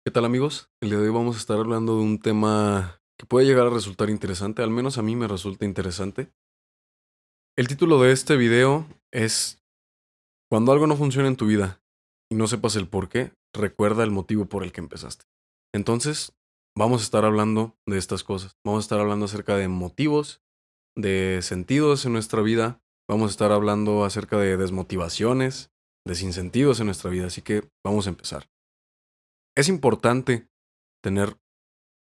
¿Qué tal amigos? El día de hoy vamos a estar hablando de un tema que puede llegar a resultar interesante, al menos a mí me resulta interesante. El título de este video es Cuando algo no funciona en tu vida y no sepas el por qué, recuerda el motivo por el que empezaste. Entonces, vamos a estar hablando de estas cosas. Vamos a estar hablando acerca de motivos, de sentidos en nuestra vida. Vamos a estar hablando acerca de desmotivaciones, de sinsentidos en nuestra vida. Así que vamos a empezar. Es importante tener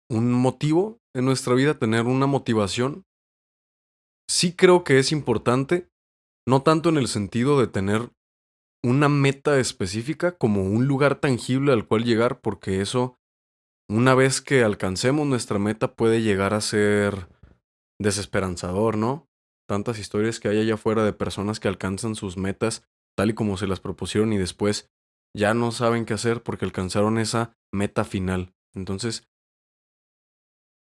un motivo en nuestra vida, tener una motivación. Sí creo que es importante, no tanto en el sentido de tener una meta específica como un lugar tangible al cual llegar, porque eso, una vez que alcancemos nuestra meta, puede llegar a ser desesperanzador, ¿no? Tantas historias que hay allá afuera de personas que alcanzan sus metas tal y como se las propusieron y después ya no saben qué hacer porque alcanzaron esa meta final. Entonces,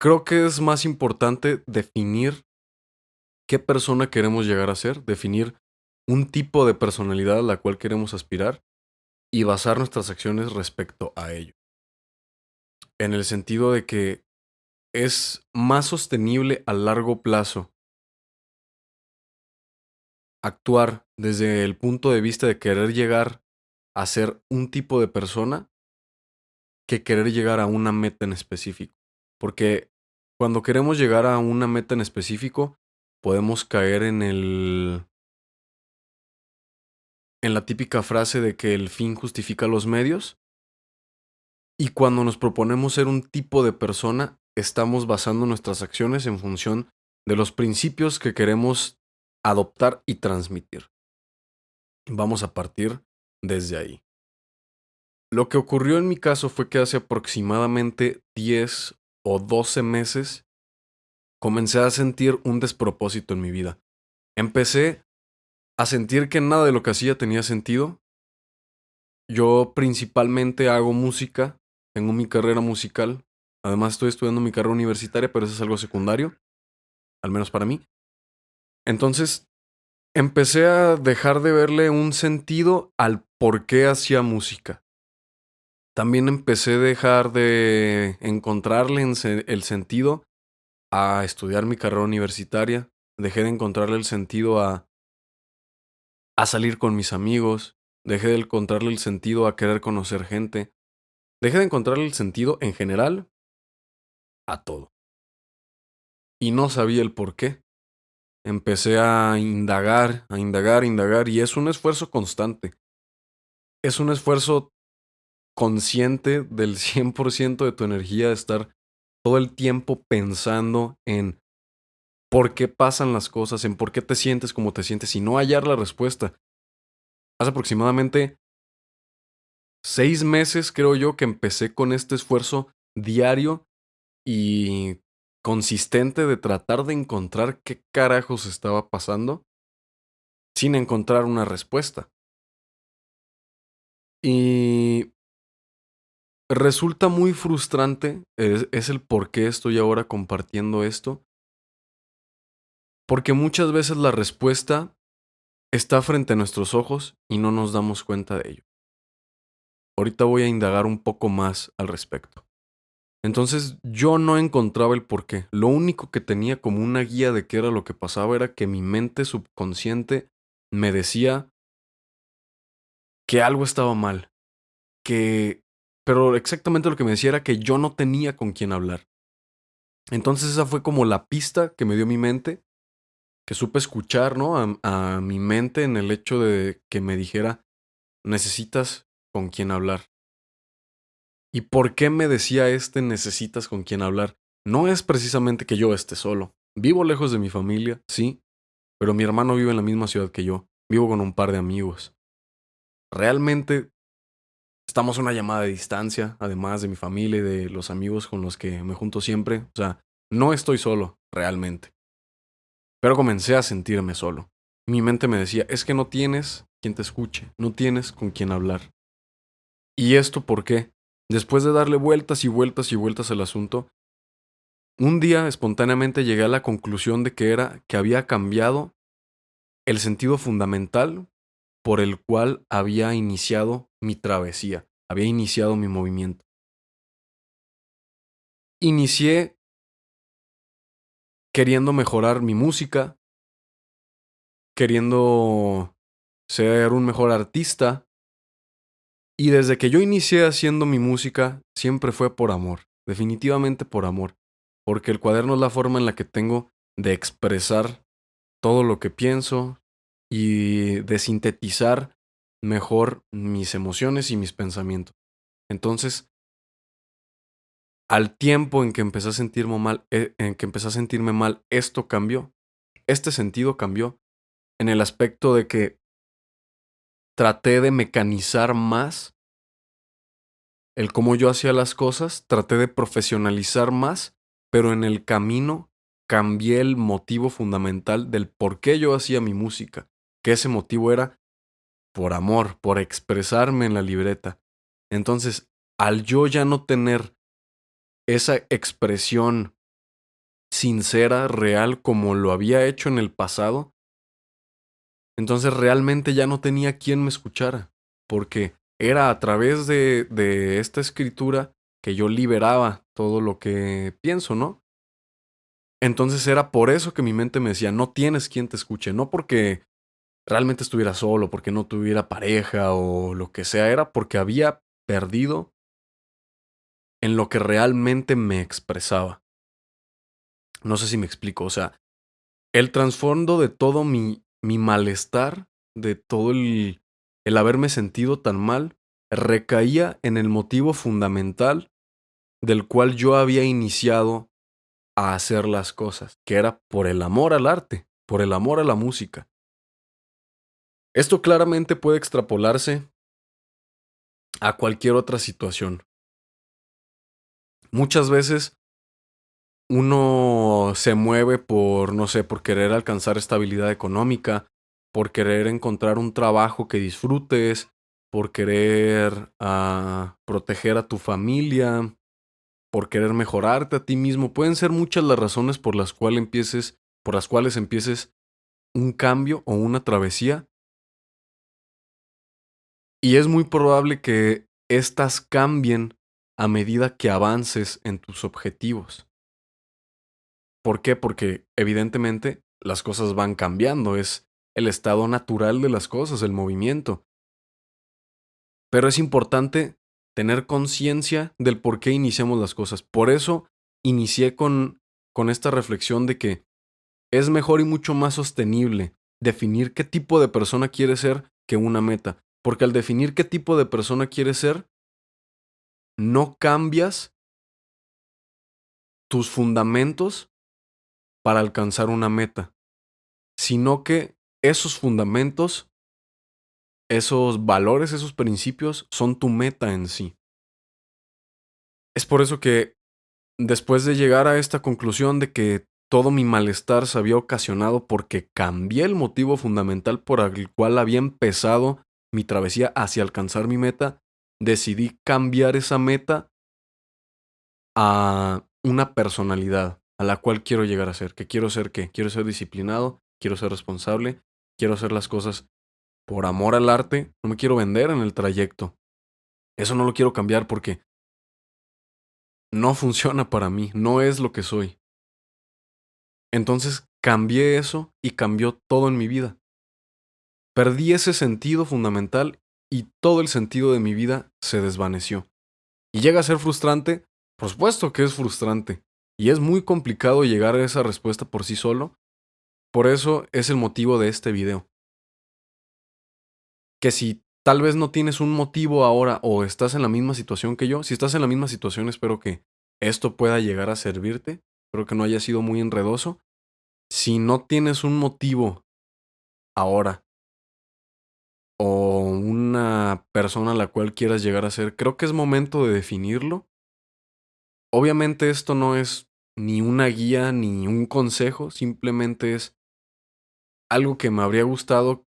creo que es más importante definir qué persona queremos llegar a ser, definir un tipo de personalidad a la cual queremos aspirar y basar nuestras acciones respecto a ello. En el sentido de que es más sostenible a largo plazo actuar desde el punto de vista de querer llegar a ser un tipo de persona que querer llegar a una meta en específico. Porque cuando queremos llegar a una meta en específico, podemos caer en la típica frase de que el fin justifica los medios. Y cuando nos proponemos ser un tipo de persona, estamos basando nuestras acciones en función de los principios que queremos adoptar y transmitir. Vamos a partir desde ahí. Lo que ocurrió en mi caso fue que hace aproximadamente 10 o 12 meses comencé a sentir un despropósito en mi vida. Empecé a sentir que nada de lo que hacía tenía sentido. Yo principalmente hago música, tengo mi carrera musical, además estoy estudiando mi carrera universitaria, pero eso es algo secundario, al menos para mí. Entonces, empecé a dejar de verle un sentido al por qué hacía música. También empecé a dejar de encontrarle el sentido a estudiar mi carrera universitaria. Dejé de encontrarle el sentido a salir con mis amigos. Dejé de encontrarle el sentido a querer conocer gente. Dejé de encontrarle el sentido en general a todo. Y no sabía el por qué. Empecé a indagar, a indagar, y es un esfuerzo constante. Es un esfuerzo consciente del 100% de tu energía de estar todo el tiempo pensando en por qué pasan las cosas, en por qué te sientes como te sientes y no hallar la respuesta. Hace aproximadamente 6 meses, creo yo, que empecé con este esfuerzo diario y consistente de tratar de encontrar qué carajos estaba pasando sin encontrar una respuesta. Y resulta muy frustrante, es el por qué estoy ahora compartiendo esto, porque muchas veces la respuesta está frente a nuestros ojos y no nos damos cuenta de ello. Ahorita voy a indagar un poco más al respecto. Entonces yo no encontraba el por qué. Lo único que tenía como una guía de qué era lo que pasaba era que mi mente subconsciente me decía que algo estaba mal, que... Pero exactamente lo que me decía era que yo no tenía con quién hablar. Entonces esa fue como la pista que me dio mi mente, que supe escuchar, ¿no? A mi mente en el hecho de que me dijera, necesitas con quién hablar. ¿Y por qué me decía necesitas con quién hablar? No es precisamente que yo esté solo. Vivo lejos de mi familia, sí, pero mi hermano vive en la misma ciudad que yo. Vivo con un par de amigos. Realmente estamos a una llamada de distancia, además de mi familia y de los amigos con los que me junto siempre. O sea, no estoy solo, realmente. Pero comencé a sentirme solo. Mi mente me decía, es que no tienes quien te escuche, no tienes con quien hablar. ¿Y esto por qué? Después de darle vueltas y vueltas y vueltas al asunto, un día espontáneamente llegué a la conclusión de que era que había cambiado el sentido fundamental por el cual había iniciado mi travesía, había iniciado mi movimiento. inicié queriendo mejorar mi música, queriendo ser un mejor artista. Y desde que yo inicié haciendo mi música, siempre fue por amor, definitivamente por amor, porque el cuaderno es la forma en la que tengo de expresar todo lo que pienso y de sintetizar mejor mis emociones y mis pensamientos. Entonces, al tiempo en que empecé a sentirme mal, esto cambió. Este sentido cambió en el aspecto de que traté de mecanizar más el cómo yo hacía las cosas, traté de profesionalizar más, pero en el camino cambié el motivo fundamental del por qué yo hacía mi música, que ese motivo era por amor, por expresarme en la libreta. Entonces, al yo ya no tener esa expresión sincera, real, como lo había hecho en el pasado, entonces realmente ya no tenía quien me escuchara, porque era a través de esta escritura que yo liberaba todo lo que pienso, ¿no? Entonces era por eso que mi mente me decía, no tienes quien te escuche, no porque realmente estuviera solo, porque no tuviera pareja o lo que sea, era porque había perdido en lo que realmente me expresaba. No sé si me explico, o sea, el trasfondo de todo mi malestar, de todo el haberme sentido tan mal, recaía en el motivo fundamental del cual yo había iniciado a hacer las cosas, que era por el amor al arte, por el amor a la música. Esto claramente puede extrapolarse a cualquier otra situación. Muchas veces uno se mueve por, no sé, por querer alcanzar estabilidad económica, por querer encontrar un trabajo que disfrutes, por querer proteger a tu familia, por querer mejorarte a ti mismo. Pueden ser muchas las razones por las cuales empieces un cambio o una travesía. Y es muy probable que éstas cambien a medida que avances en tus objetivos. ¿Por qué? Porque evidentemente las cosas van cambiando, es el estado natural de las cosas, el movimiento. Pero es importante tener conciencia del por qué iniciamos las cosas. Por eso inicié con esta reflexión de que es mejor y mucho más sostenible definir qué tipo de persona quieres ser que una meta. Porque al definir qué tipo de persona quieres ser, no cambias tus fundamentos para alcanzar una meta, sino que esos fundamentos, esos valores, esos principios son tu meta en sí. Es por eso que después de llegar a esta conclusión de que todo mi malestar se había ocasionado porque cambié el motivo fundamental por el cual había empezado mi travesía hacia alcanzar mi meta, decidí cambiar esa meta a una personalidad a la cual quiero llegar a ser. ¿Qué quiero ser? ¿Qué? Quiero ser disciplinado, quiero ser responsable, quiero hacer las cosas por amor al arte, no me quiero vender en el trayecto. Eso no lo quiero cambiar porque no funciona para mí, no es lo que soy. Entonces cambié eso y cambió todo en mi vida. Perdí ese sentido fundamental y todo el sentido de mi vida se desvaneció. ¿Y llega a ser frustrante? Por supuesto que es frustrante. Y es muy complicado llegar a esa respuesta por sí solo. Por eso es el motivo de este video. Que si tal vez no tienes un motivo ahora o estás en la misma situación que yo, si estás en la misma situación espero que esto pueda llegar a servirte. Espero que no haya sido muy enredoso. Si no tienes un motivo ahora o una persona a la cual quieras llegar a ser, creo que es momento de definirlo. Obviamente esto no es ni una guía ni un consejo, simplemente es algo que me habría gustado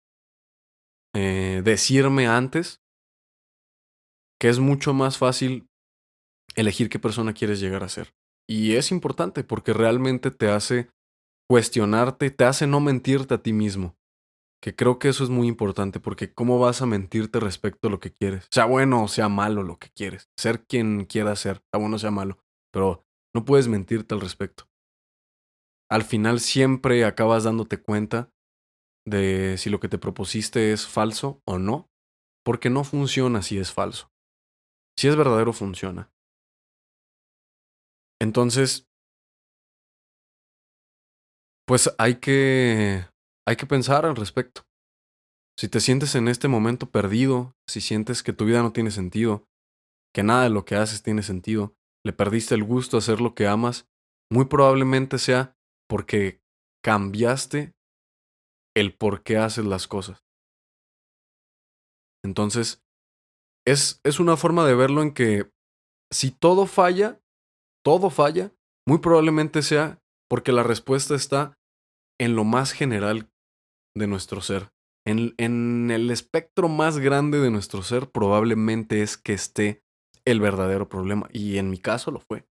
decirme antes, que es mucho más fácil elegir qué persona quieres llegar a ser. Y es importante porque realmente te hace cuestionarte, te hace no mentirte a ti mismo. Que creo que eso es muy importante porque ¿cómo vas a mentirte respecto a lo que quieres? Sea bueno o sea malo lo que quieres. Ser quien quieras ser, sea bueno o sea malo. Pero No puedes mentirte al respecto. Al final siempre acabas dándote cuenta de si lo que te propusiste es falso o no, porque no funciona si es falso. Si es verdadero, funciona. Entonces, pues hay que pensar al respecto. Si te sientes en este momento perdido, si sientes que tu vida no tiene sentido, que nada de lo que haces tiene sentido, le perdiste el gusto a hacer lo que amas, muy probablemente sea porque cambiaste el por qué haces las cosas. Entonces, es una forma de verlo en que si todo falla, muy probablemente sea porque la respuesta está en lo más general de nuestro ser. En el espectro más grande de nuestro ser probablemente es que esté el verdadero problema. Y en mi caso lo fue.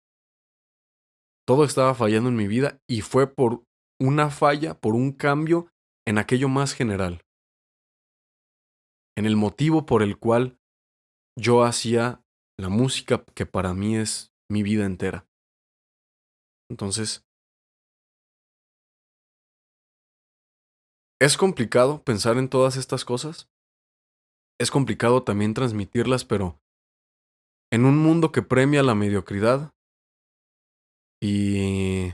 Todo estaba fallando en mi vida y fue por una falla, por un cambio en aquello más general. En el motivo por el cual yo hacía la música que para mí es mi vida entera. Entonces, es complicado pensar en todas estas cosas. Es complicado también transmitirlas, pero en un mundo que premia la mediocridad y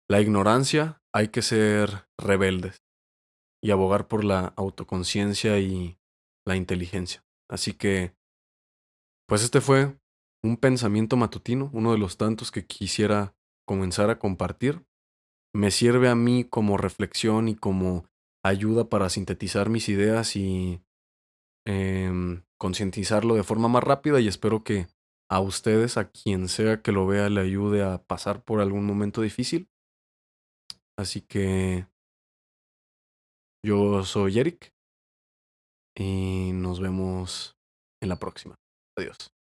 la ignorancia, hay que ser rebeldes y abogar por la autoconciencia y la inteligencia. Así que, pues este fue un pensamiento matutino, uno de los tantos que quisiera comenzar a compartir. Me sirve a mí como reflexión y como ayuda para sintetizar mis ideas y concientizarlo de forma más rápida y espero que a ustedes, a quien sea que lo vea, le ayude a pasar por algún momento difícil. Así que yo soy Eric y nos vemos en la próxima. Adiós.